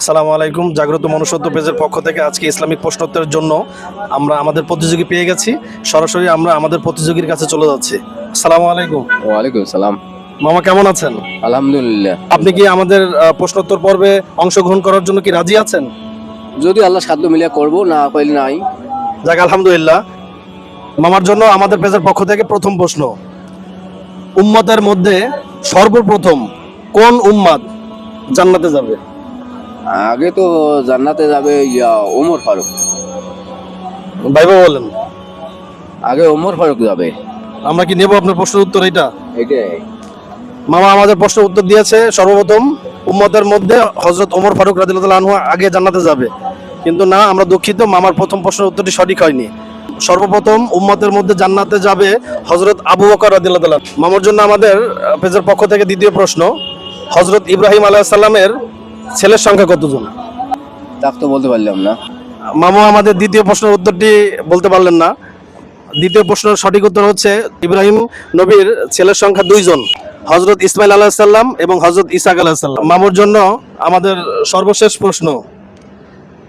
আসসালামু আলাইকুম। জাগ্রত মনুষ্যত্ব পেজের পক্ষ থেকে আজকে ইসলামিক প্রশ্নোত্তরের জন্য আমরা আমাদের প্রতিযোগী পেয়ে গেছি। সরাসরি আমরা আমাদের প্রতিযোগীর কাছে চলে যাচ্ছি। আসসালামু আলাইকুম। ওয়ালাইকুম সালাম। মামা কেমন আছেন? আলহামদুলিল্লাহ। আপনি কি আমাদের প্রশ্নোত্তর পর্বে অংশগ্রহণ করার জন্য কি রাজি আছেন? যদি আল্লাহ সাধ্য মিলিয়ে করবো, না পাইলে নাই। যাক আলহামদুলিল্লাহ। মামার জন্য আমাদের পেজের পক্ষ থেকে প্রথম প্রশ্ন, উম্মতের মধ্যে সর্বপ্রথম কোন উম্মাদ জান্নাতে যাবে? আগে তো জান্নাতে যাবে ওমর ফারুক। ভাইবা বলেন। আগে ওমর ফারুক যাবে। আমরা কি নেব আপনার প্রশ্নের উত্তর? এটা এটাই মামা আমাদের প্রশ্নের উত্তর দিয়েছে, সর্বপ্রথম উম্মতের মধ্যে হযরত ওমর ফারুক রাদিয়াল্লাহু আনহু আগে জান্নাতে যাবে। কিন্তু না, আমরা দুঃখিত, মামার প্রথম প্রশ্নের উত্তরটি সঠিক হয়নি। সর্বপ্রথম উম্মতের মধ্যে জান্নাতে যাবে হযরত আবু বকর রাদিয়াল্লাহু তাআলা। মামার জন্য আমাদের পেজের পক্ষ থেকে দ্বিতীয় প্রশ্ন, হযরত ইব্রাহিম আলাইহিস সালামের ছেলের সংখ্যা কতজন? তাক তো বলতে পারলাম না। মামা আমাদের দ্বিতীয় প্রশ্নের উত্তরটি বলতে পারলেন না। দ্বিতীয় প্রশ্নের সঠিক উত্তর হচ্ছে ইব্রাহিম নবীর ছেলের সংখ্যা দুইজন, হযরত ইসমাইল আলাইহিস সালাম এবং হযরত ইসাক আলাইহিস সালাম। মামুর জন্য আমাদের সর্বশেষ প্রশ্ন,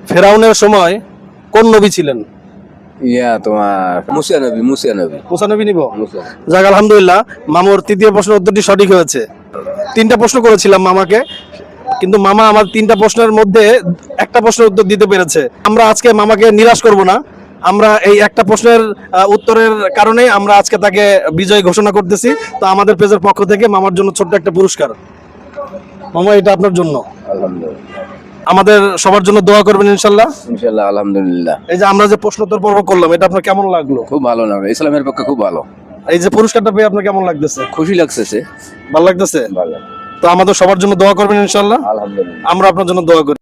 ফেরাউনের সময় কোন নবী ছিলেন? তোমার মুসা নবী। মুসা নবী নিব? যাক আলহামদুলিল্লাহ, মামুর তৃতীয় প্রশ্নের উত্তরটি সঠিক হয়েছে। তিনটা প্রশ্ন করেছিলাম মামাকে, কিন্তু মামা আমার তিনটা প্রশ্নের মধ্যে একটা প্রশ্নের উত্তর দিতে পেরেছে। আমরা আজকে মামাকে নিরাশ করব না। আমরা এই একটা প্রশ্নের উত্তরের কারণে আমরা আজকে তাকে বিজয় ঘোষণা করতেছি। তো আমাদের পেজের পক্ষ থেকে মামার জন্য ছোট্ট একটা পুরস্কার। মামা, এটা আপনার জন্য। আলহামদুলিল্লাহ। আমাদের সবার জন্য দোয়া করবেন ইনশাল্লাহ। ইনশাআল্লাহ। আলহামদুলিল্লাহ। এই যে আমরা যে প্রশ্নোত্তর পর্ব করলাম, এটা আপনার কেমন লাগলো? খুব ভালো লাগলো, ইসলামের পক্ষে খুব ভালো। এই যে পুরস্কারটা পেয়ে আপনার কেমন লাগতেছে? খুশি লাগতেছে। ভালো লাগতেছে? ভালো। তো আমাদের সবার জন্য দোয়া করবেন ইনশাল্লাহ। আলহামদুলিল্লাহ। আমরা আপনার জন্য দোয়া করি।